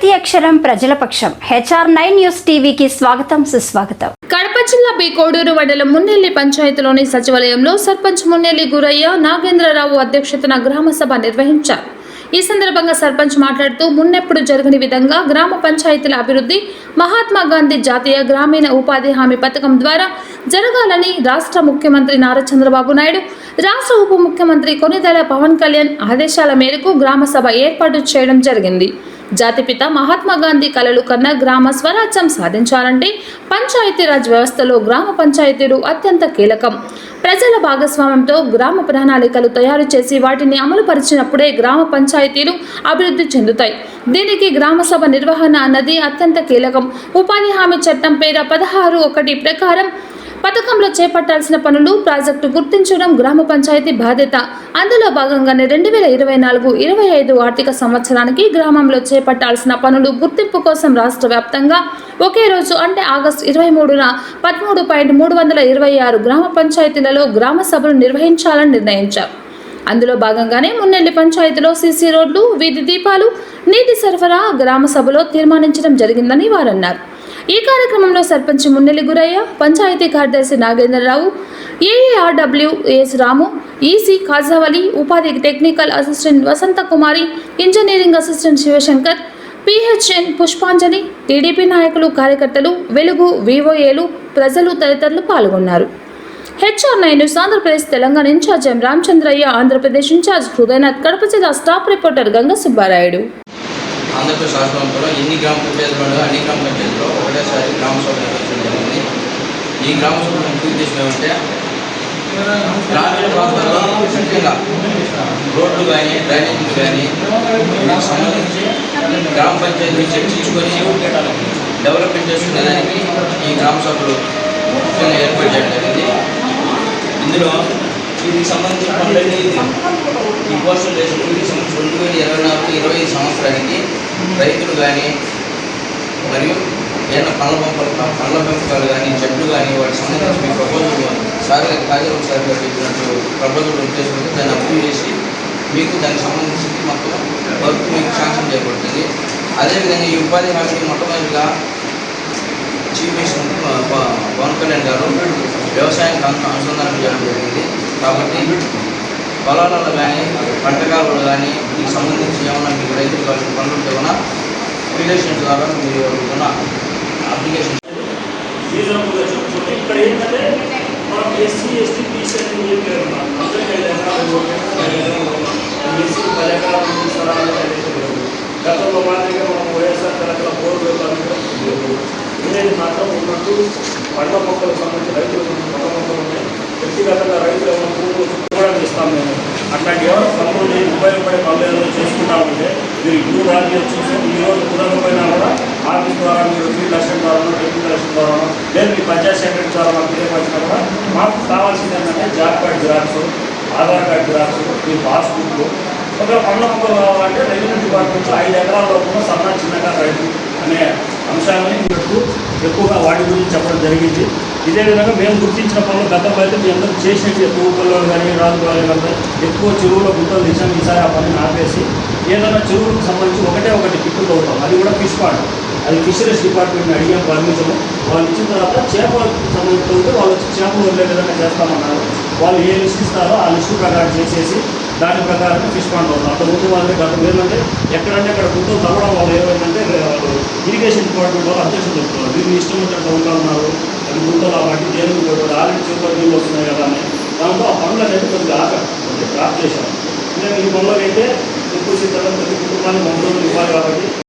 ప్రతి అక్షరం ప్రజల పక్షం. HR9 న్యూస్ టీవీకి స్వాగతం, సుస్వాగతం. కడప జిల్లా బి కోడూరు మండలం మున్నెల్లి పంచాయతీలోని సచివాలయంలో సర్పంచ్ మున్నెల్లి గురయ్య నాగేంద్రరావు అధ్యక్షతన గ్రామ సభ నిర్వహించారు. ఈ సందర్భంగా సర్పంచ్ మాట్లాడుతూ మున్నెప్పుడు జరగని విధంగా గ్రామ పంచాయతీల అభివృద్ధి మహాత్మా గాంధీ జాతీయ గ్రామీణ ఉపాధి హామీ పథకం ద్వారా జరగాలని రాష్ట్ర ముఖ్యమంత్రి నారా చంద్రబాబు నాయుడు, రాష్ట్ర ఉప ముఖ్యమంత్రి కొనిదెల పవన్ కళ్యాణ్ ఆదేశాల మేరకు గ్రామ సభ ఏర్పాటు చేయడం జరిగింది. జాతిపిత మహాత్మా గాంధీ కలలు కన్నా గ్రామ స్వరాజ్యం సాధించాలంటే పంచాయతీరాజ్ వ్యవస్థలో గ్రామ పంచాయతీలు అత్యంత కీలకం. ప్రజల భాగస్వామ్యంతో గ్రామ ప్రణాళికలు తయారు చేసి వాటిని అమలుపరిచినప్పుడే గ్రామ పంచాయతీలు అభివృద్ధి చెందుతాయి. దీనికి గ్రామ సభ నిర్వహణ అన్నది అత్యంత కీలకం. ఉపాధి హామీ చట్టం పేర 16(1) ప్రకారం పథకంలో చేపట్టాల్సిన పనులు, ప్రాజెక్టు గుర్తించడం గ్రామ పంచాయతీ బాధ్యత. అందులో భాగంగానే 2024-25 ఆర్థిక సంవత్సరానికి గ్రామంలో చేపట్టాల్సిన పనులు గుర్తింపు కోసం రాష్ట్ర వ్యాప్తంగా ఒకే రోజు అంటే ఆగస్టు 23న 13.326 గ్రామ పంచాయతీలలో గ్రామ సభలు నిర్వహించాలని నిర్ణయించారు. అందులో భాగంగానే మున్నెల్లి పంచాయతీలో సీసీ రోడ్లు, వీధి దీపాలు, నీటి సరఫరా గ్రామ సభలో తీర్మానించడం జరిగిందని వారు అన్నారు. ఈ కార్యక్రమంలో సర్పంచ్ మున్నెల్లి గురయ్య, పంచాయతీ కార్యదర్శి నాగేంద్రరావు, AARWS రాము, ఈసీ ఖాజావలి, ఉపాధి technical assistant Vasantha Kumari, engineering assistant Sivashankar, PHN Pushpanjali, TDP నాయకులు, కార్యకర్తలు, వెలుగు VOAలు, ప్రజలు తదితరులు పాల్గొన్నారు. HR9 news Andhra Pradesh Telangana incharge M Ramachandraiah, Andhra Pradesh incharge Hridayanath, Kadapa జిల్లా స్టాఫ్ రిపోర్టర్ గంగ సుబ్బారాయుడు. ఆంధ్రప్రదేశ్ రాష్ట్రంలో ఎన్ని గ్రామ పంచాయతీలు అన్ని గ్రామ పంచాయతీలో ఒకటేసారి గ్రామ సభ నిర్వహించడం జరిగింది. ఈ గ్రామ సభలో ముఖ్య ఉద్దేశం ఏమంటే గ్రామీణ ప్రాంతాల్లో ముఖ్యంగా రోడ్లు కానీ డ్రైనేజీలు కానీ వీటికి సంబంధించి గ్రామ పంచాయతీలు చర్చించుకొని డెవలప్మెంట్ చేసుకునే దానికి ఈ గ్రామ సభలు ముఖ్యంగా ఏర్పాటు చేయడం జరిగింది. ఇందులో వీటికి సంబంధించిన పనులన్నీ ఈ పోస్టల్ రేషన్ వీటికి సంబంధించి 2024-25 సంవత్సరానికి రైతులు కానీ మరియు ఏదైనా పండ్ల పెంపకాలు కానీ చెట్లు కానీ వాటికి సంబంధించి మీ ప్రపోజల్ సార్లు సార్ చెప్పినట్టు ప్రపోజల్ చేసుకుంటే దాన్ని అప్రూవ్ చేసి మీకు దానికి సంబంధించి మొత్తం వర్క్ మీకు శాంక్షన్ చేయబడుతుంది. అదేవిధంగా ఈ ఉపాధి హామీ మొట్టమొదటిగా చీఫ్ మినిస్టర్ పవన్ కళ్యాణ్ గారు వ్యవసాయానికి అనుసంధానం చేయడం జరిగింది. కాబట్టి పొలాలలో కానీ పంటకాలలో కానీ దీనికి సంబంధించి ఏమన్నా మీకు రైతులు కావాల్సిన పనులు ఉంటే కూడా రిలేషన్ ద్వారా మీరు ఉన్న అప్లికేషన్ రీజనబుల్గా చెప్పుకుంటే ఇక్కడ ఏంటంటే మనం SC, ST, BC అని చెప్పారు. అందరికీ 5 ఎకరాలు BC 10 ఎకరాలు తీసుకురావాలి. గతంలో మాదిరిగా మనం వైఎస్ఆర్ తెలంగాణ 4 రూపాయలు ఉండేది మాత్రం ఉన్నట్టు పండ్ల మొక్కలకు సంబంధించి రైతులకు పండ్ల మొక్కలు ఉన్నాయి. వ్యక్తిగతంగా రైతులు ఏమైనా భూములు కూడా ఇస్తాం మేము. అట్లాంటి ఎవరు పనులు ఉపయోగపడే పనులు ఏదైనా చేసుకుంటామంటే మీరు ఇప్పుడు రాజకీయ చూసి ఈరోజు కుదరకపోయినా కూడా ఆఫీస్ ద్వారా మీరు ఫీల్డ్ అసిస్టెంట్ ద్వారానో, టెక్నికల్ అసిస్టెంట్ ద్వారానో, లేదు మీ పంచాయత్ సెక్రటరీ ద్వారా మాకు తెలియపరిచినా కూడా మాకు కావాల్సింది ఏంటంటే job card xerox, Aadhaar card xerox, మీ పాస్బుక్. ఒక పండ్ల మొక్కలు కావాలంటే రెవెన్యూ డిపార్ట్మెంట్లో 5 ఎకరాల లోపల సన్న చిన్నగా రైతు అనే అంశాలని మీకు ఎక్కువగా వాటి గురించి చెప్పడం జరిగింది. ఇదే విధంగా మేము గుర్తించిన పనులు గతంలో అయితే మీ అందరూ చేసినట్టు పువ్వుల్లో కానీ రాజుగారు కానీ ఎక్కువ చెరువులో గుంతలు తీసాం. ఈసారి ఆ పనిని ఆపేసి ఏదైనా చెరువులకు సంబంధించి ఒకటి పిట్టు తవ్వుతాం. అది కూడా ఫిష్ పాండ్. అది ఫిషరీస్ డిపార్ట్మెంట్ని అడిగాం పర్మిషన్. వాళ్ళు ఇచ్చిన తర్వాత చేపలకు సంబంధించి తవ్వితే వాళ్ళు వచ్చి చేపలు వదిలే విధంగా చేస్తామన్నారు. వాళ్ళు ఏ లిస్ట్ ఇస్తారో ఆ లిస్టు ప్రకారం చేసేసి దాని ప్రకారం ఫిష్ పాండ్ అవుతాం. అంత ముందు వాళ్ళకి గతం ఏంటంటే ఎక్కడంటే అక్కడ గుంతలు తవ్వడం వల్ల ఏమైందంటే ఇరిగేషన్ డిపార్ట్మెంట్ వాళ్ళు అధ్యక్షులు చెప్తున్నారు వీళ్ళు ఇష్టం వచ్చినట్టు తవ్వుతా ఉన్నారు, అది గుంతలు ఆ బట్టి దేనికి పోతుంది, ఆల్రెడీ చెరువులో నీళ్ళు వస్తున్నాయి కదా అని. దాంతో ఆ పనులు అనేది కొద్దిగా డ్రాప్ చేశాం. ఈ పనులకైతే ఎక్కువ శీతలం ప్రతి కుటుంబానికి 3 రోజులు ఇవ్వాలి కాబట్టి